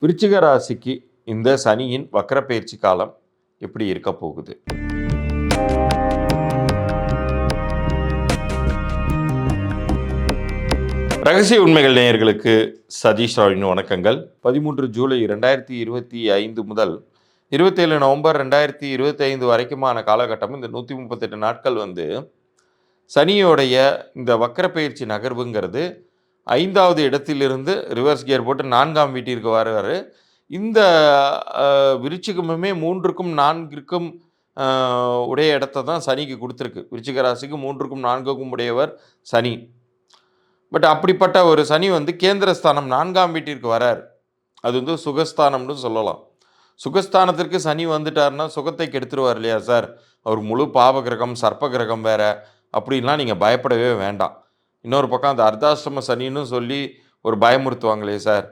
விருச்சிக ராசிக்கு இந்த சனியின் வக்ரப்பெயர்ச்சி காலம் எப்படி இருக்க போகுது? ரகசிய உண்மைகள் நேயர்களுக்கு சதீஷ் ராவின் வணக்கங்கள். 13 ஜூலை 2025 முதல் 27 நவம்பர் 2025 வரைக்குமான காலகட்டம். இந்த 138 நாட்கள் சனியோடைய இந்த வக்ரப்பெயர்ச்சி நகர்வுங்கிறது 5வது இடத்திலிருந்து ரிவர்ஸ் கியர் போட்டு 4ஆம் வீட்டிற்கு வர்றாரு. இந்த விருச்சிகமுமே 3க்கும் 4க்கும் உடைய இடத்த தான் சனிக்கு கொடுத்துருக்கு. விருச்சிக ராசிக்கு 3க்கும் 4க்கும் உடையவர் சனி. பட் அப்படிப்பட்ட ஒரு சனி கேந்திரஸ்தானம் 4ஆம் வீட்டிற்கு வரார். அது சுகஸ்தானம்னு சொல்லலாம். சுகஸ்தானத்திற்கு சனி வந்துட்டார்னா சுகத்தை கெடுத்துருவார் இல்லையா சார்? அவர் முழு பாவ கிரகம், சர்ப்ப கிரகம் வேற அப்படின்லாம் நீங்கள் பயப்படவே வேண்டாம். இன்னொரு பக்கம் அந்த அர்த்தாஷ்டம சனின்னு சொல்லி ஒரு பயமுறுத்துவாங்களே சார்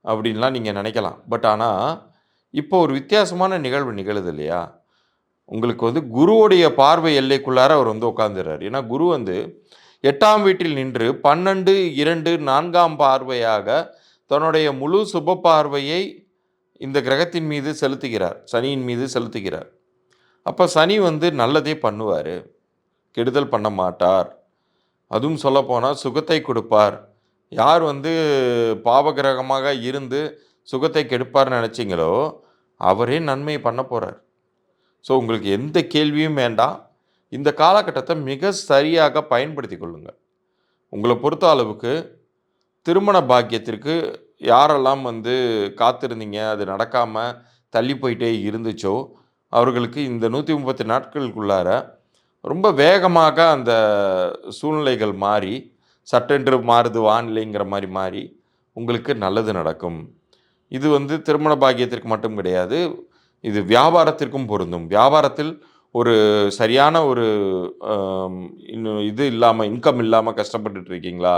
அப்படின்லாம் நீங்கள் நினைக்கலாம். பட் ஆனால் இப்போ ஒரு வித்தியாசமான நிகழ்வு நிகழுது இல்லையா? உங்களுக்கு குருவுடைய பார்வை எல்லைக்குள்ளார அவர் உட்காந்துறார். ஏன்னா குரு 8ஆம் வீட்டில் நின்று 12, 2, 4ஆம் பார்வையாக தன்னுடைய முழு சுப பார்வையை இந்த கிரகத்தின் மீது செலுத்துகிறார், சனியின் மீது செலுத்துகிறார். அப்போ சனி நல்லதே பண்ணுவார், கெடுதல் பண்ண மாட்டார். அதுவும் சொல்லப்போனால் சுகத்தை கொடுப்பார். யார் பாவகிரகமாக இருந்து சுகத்தை கெடுப்பார்னு நினச்சிங்களோ அவரே நன்மை பண்ண போகிறார். ஸோ உங்களுக்கு எந்த கேள்வியும் வேண்டாம். இந்த காலகட்டத்தை மிக சரியாக பயன்படுத்தி கொள்ளுங்கள். உங்களை பொறுத்த அளவுக்கு திருமண பாக்கியத்திற்கு யாரெல்லாம் காத்திருந்தீங்க, அது நடக்காமல் தள்ளி போயிட்டே இருந்துச்சோ அவர்களுக்கு இந்த 130 நாட்களுக்குள்ளார ரொம்ப வேகமாக அந்த சூழ்நிலைகள் மாறி, சட்டென்று மாறுது வானிலைங்கிற மாதிரி மாறி உங்களுக்கு நல்லது நடக்கும். இது திருமண பாக்கியத்திற்கு மட்டும் கிடையாது, இது வியாபாரத்திற்கும் பொருந்தும். வியாபாரத்தில் ஒரு சரியான ஒரு இது இல்லாமல், இன்கம் இல்லாமல் கஷ்டப்பட்டுட்டு இருக்கீங்களா?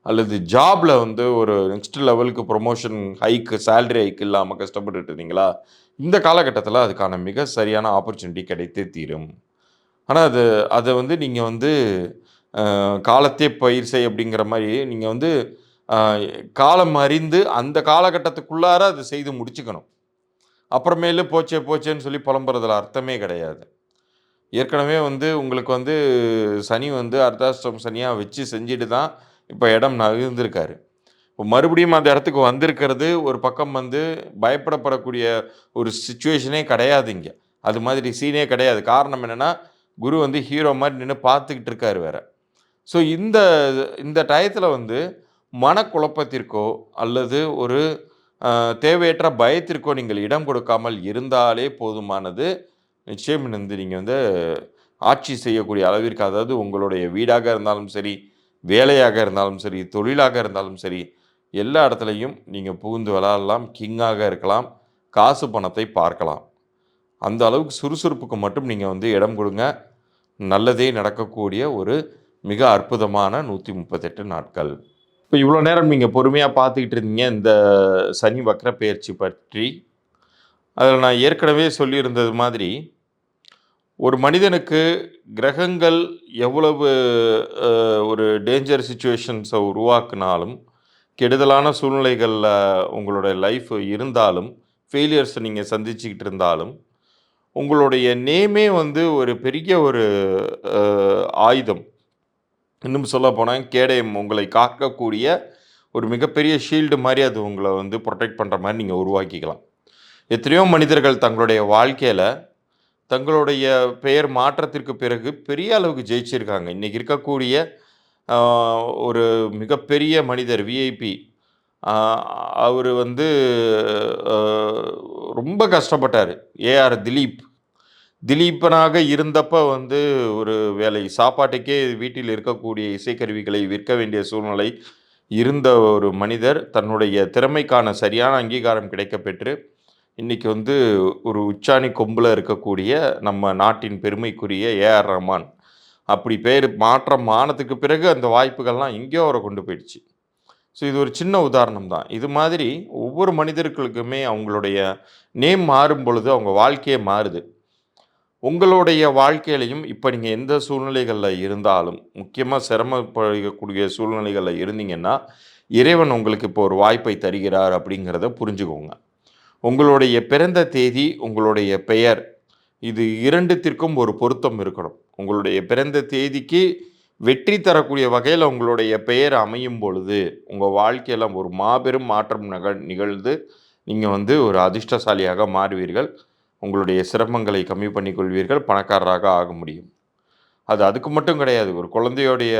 அல்லது ஜாபில் ஒரு நெக்ஸ்ட் லெவலுக்கு ப்ரொமோஷன் ஹைக்கு, சேலரி ஹைக் இல்லாமல் கஷ்டப்பட்டுட்டு இருந்தீங்களா? இந்த காலகட்டத்தில் அதுக்கான மிக சரியான ஆப்பர்ச்சுனிட்டி கிடைத்தே தீரும். ஆனால் அதை நீங்கள் காலத்தே பயிர் செய் அப்படிங்கிற மாதிரி நீங்கள் காலம் அறிந்து அந்த காலகட்டத்துக்குள்ளார அதை செய்து முடிச்சுக்கணும். அப்புறமேலு போச்சேன்னு சொல்லி புலம்புறதுல அர்த்தமே கிடையாது. ஏற்கனவே உங்களுக்கு சனி அர்த்தாஷ்டம சனியாக வச்சு செஞ்சுட்டு தான் இப்போ இடம் நகர்ந்திருக்காரு. இப்போ மறுபடியும் அந்த இடத்துக்கு வந்திருக்கிறது ஒரு பக்கம் பயப்படப்படக்கூடிய ஒரு சிச்சுவேஷனே கிடையாது. இங்கே அது மாதிரி சீனே கிடையாது. காரணம் என்னென்னா குரு ஹீரோ மாதிரி நின்று பார்த்துக்கிட்டு இருக்காரு வேற. ஸோ இந்த டயத்தில் மனக்குழப்பத்திற்கோ அல்லது ஒரு தேவையற்ற பயத்திற்கோ நீங்கள் இடம் கொடுக்காமல் இருந்தாலே போதுமானது. நிச்சயம் நீங்கள் ஆட்சி செய்யக்கூடிய அளவிற்கு, அதாவது உங்களுடைய வீடாக இருந்தாலும் சரி, வேலையாக இருந்தாலும் சரி, தொழிலாக இருந்தாலும் சரி, எல்லா இடத்துலையும் நீங்கள் புகுந்து விளையாடலாம், கிங்காக இருக்கலாம், காசு பணத்தை பார்க்கலாம். அந்த அளவுக்கு சுறுசுறுப்புக்கு மட்டும் நீங்கள் இடம் கொடுங்க. நல்லதே நடக்கக்கூடிய ஒரு மிக அற்புதமான 138 நாட்கள். இப்போ இவ்வளோ நேரம் நீங்கள் பொறுமையாக பார்த்துக்கிட்டு இருந்தீங்க இந்த சனி வக்ரப்பெயர்ச்சி பற்றி. அதில் நான் ஏற்கனவே சொல்லியிருந்தது மாதிரி, ஒரு மனிதனுக்கு கிரகங்கள் எவ்வளவு ஒரு டேஞ்சர் சிச்சுவேஷன்ஸை உருவாக்குனாலும், கெடுதலான சூழ்நிலைகளில் உங்களுடைய லைஃப் இருந்தாலும், ஃபெயிலியர்ஸை நீங்கள் சந்திச்சுக்கிட்டு இருந்தாலும், உங்களுடைய நேமே ஒரு பெரிய ஒரு ஆயுதம். இன்னும் சொல்ல போனால் கேடயம், உங்களை காக்கக்கூடிய ஒரு மிகப்பெரிய ஷீல்டு மாதிரி அது உங்களை ப்ரொடெக்ட் பண்ணுற மாதிரி நீங்கள் உருவாக்கிக்கலாம். எத்தனையோ மனிதர்கள் தங்களுடைய வாழ்க்கையில் தங்களுடைய பெயர் மாற்றத்திற்கு பிறகு பெரிய அளவுக்கு ஜெயிச்சிருக்காங்க. இன்றைக்கி இருக்கக்கூடிய ஒரு மிகப்பெரிய மனிதர் விஐபி, அவர் ரொம்ப கஷ்டப்பட்டார். ஏஆர் திலீபனாக இருந்தப்போ ஒரு வேலை சாப்பாட்டுக்கே வீட்டில் இருக்கக்கூடிய இசைக்கருவிகளை விற்க வேண்டிய சூழ்நிலை இருந்த ஒரு மனிதர் தன்னுடைய திறமைக்கான சரியான அங்கீகாரம் கிடைக்கப்பெற்று இன்றைக்கி ஒரு உச்சாணி கொம்பில் இருக்கக்கூடிய நம்ம நாட்டின் பெருமைக்குரிய ஏஆர் ரஹ்மான் அப்படி பேர் மாற்றம் ஆனதுக்கு பிறகு அந்த வாய்ப்புகள்லாம் எங்கேயோ அவரை கொண்டு போயிடுச்சு. ஸோ இது ஒரு சின்ன உதாரணம் தான். இது மாதிரி ஒவ்வொரு மனிதர்களுக்குமே அவங்களுடைய நேம் மாறும் பொழுது அவங்க வாழ்க்கையே மாறுது. உங்களுடைய வாழ்க்கையிலையும் இப்போ நீங்கள் எந்த சூழ்நிலைகளில் இருந்தாலும், முக்கியமாக சிரமப்படக்கூடிய சூழ்நிலைகளில் இருந்தீங்கன்னா, இறைவன் உங்களுக்கு இப்போ ஒரு வாய்ப்பை தருகிறார் அப்படிங்கிறத புரிஞ்சுக்கோங்க. உங்களுடைய பிறந்த தேதி, உங்களுடைய பெயர் இது 2த்திற்கும் ஒரு பொருத்தம் இருக்கணும். உங்களுடைய பிறந்த தேதிக்கு வெற்றி தரக்கூடிய வகையில உங்களுடைய பெயர் அமையும் பொழுது, உங்க வாழ்க்கையில ஒரு மாபெரும் மாற்றம் நிகழ்ந்து, நீங்க ஒரு அதிர்ஷ்டசாலியாக மாறுவீர்கள். உங்களுடைய சிரமங்களை கம்மி பண்ணிக் கொள்வீர்கள். பணக்காரராக ஆக முடியும். அது அதுக்கு மட்டும் கிடையாது. ஒரு குழந்தையோடைய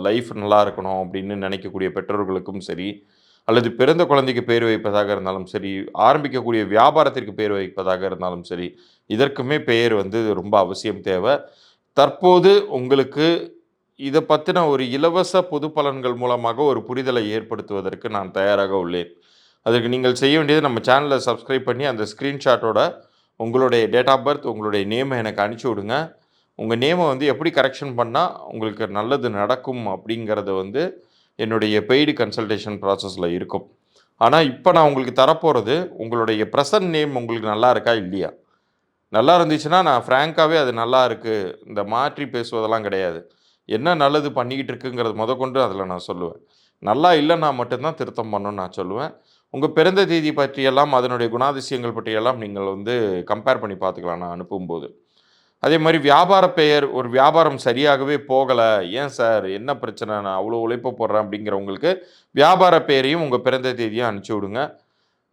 லைஃப் நல்லா இருக்கணும் அப்படின்னு நினைக்கக்கூடிய பெற்றோர்களுக்கும் சரி, அல்லது பிறந்த குழந்தைக்கு பேர் வைப்பதாக இருந்தாலும் சரி, ஆரம்பிக்கக்கூடிய வியாபாரத்திற்கு பேர் வைப்பதாக இருந்தாலும் சரி, இதற்குமே பெயர் ரொம்ப அவசியம் தேவை. தற்போது உங்களுக்கு இத பத்தின ஒரு இலவச பொது பலன்கள் மூலமாக ஒரு புரிதலை ஏற்படுத்துவதற்கு நான் தயாராக உள்ளேன். அதற்கு நீங்கள் செய்ய வேண்டியது நம்ம சேனலை சப்ஸ்கிரைப் பண்ணி அந்த ஸ்க்ரீன்ஷாட்டோட உங்களுடைய டேட் ஆஃப் பர்த், உங்களுடைய நேமை எனக்கு அனுப்பிச்சி விடுங்க. உங்கள் நேமை எப்படி கரெக்ஷன் பண்ணால் உங்களுக்கு நல்லது நடக்கும் அப்படிங்கிறத என்னுடைய பெய்டு கன்சல்டேஷன் ப்ராசஸில் இருக்கும். ஆனால் இப்போ நான் உங்களுக்கு தரப்போகிறது உங்களுடைய ப்ரெசன்ட் நேம் உங்களுக்கு நல்லா இருக்கா இல்லையா? நல்லா இருந்துச்சுன்னா நான் ஃப்ராங்காகவே அது நல்லா இருக்குது, இந்த மாற்றி பேசுவதெல்லாம் கிடையாது. என்ன நல்லது பண்ணிக்கிட்டு இருக்குங்கிறது முதற்கொண்டு அதில் நான் சொல்லுவேன். நல்லா இல்லைன்னா மட்டும்தான் திருத்தம் பண்ணணும்னு நான் சொல்லுவேன். உங்கள் பிறந்த தேதி பற்றியெல்லாம் அதனுடைய குணாதிசயங்கள் பற்றியெல்லாம் நீங்கள் கம்பேர் பண்ணி பார்த்துக்கலாம் நான் அனுப்பும்போது. அதே மாதிரி வியாபார பெயர் ஒரு வியாபாரம் சரியாகவே போகலை, ஏன் சார் என்ன பிரச்சனை, நான் அவ்வளோ உழைப்பு போடுறேன் அப்படிங்கிறவங்களுக்கு வியாபார பெயரையும் உங்கள் பிறந்த தேதியும் அனுப்பிச்சி விடுங்க.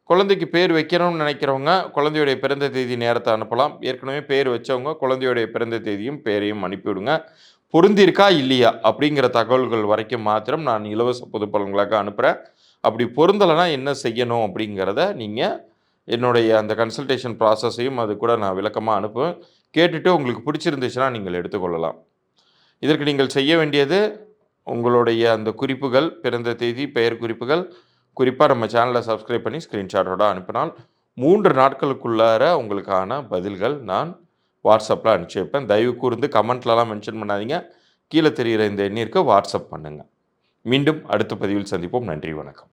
குழந்தைக்கு பேர் வைக்கணும்னு நினைக்கிறவங்க குழந்தையுடைய பிறந்த தேதி நேரத்தை அனுப்பலாம். ஏற்கனவே பேர் வச்சவங்க குழந்தையுடைய பிறந்த தேதியும் பேரையும் அனுப்பிவிடுங்க. பொருந்திருக்கா இல்லையா அப்படிங்கிற தகவல்கள் வரைக்கும் மாத்திரம் நான் இலவச பொது பலன்களாக அனுப்புகிறேன். அப்படி பொருந்தலைன்னா என்ன செய்யணும் அப்படிங்கிறத நீங்கள் என்னுடைய அந்த கன்சல்டேஷன் ப்ராசஸையும் அது கூட நான் விளக்கமாக அனுப்புவேன். கேட்டுட்டு உங்களுக்கு பிடிச்சிருந்துச்சுன்னா நீங்கள் எடுத்துக்கொள்ளலாம். இதற்கு நீங்கள் செய்ய வேண்டியது உங்களுடைய அந்த குறிப்புகள், பிறந்த தேதி, பெயர் குறிப்புகள் குறிப்பாக நம்ம சேனலை சப்ஸ்கிரைப் பண்ணி ஸ்க்ரீன்ஷாட்டோட அனுப்பினால் 3 நாட்களுக்குள்ளார உங்களுக்கான பதில்கள் நான் வாட்ஸ்அப்பில் அனுப்பிச்சி வைப்பேன். தயவு கூர்ந்து கமெண்ட்லலாம் மென்ஷன் பண்ணாதீங்க. கீழே தெரிகிற இந்த எண்ணிற்கு வாட்ஸ்அப் பண்ணுங்கள். மீண்டும் அடுத்த பதிவில் சந்திப்போம். நன்றி, வணக்கம்.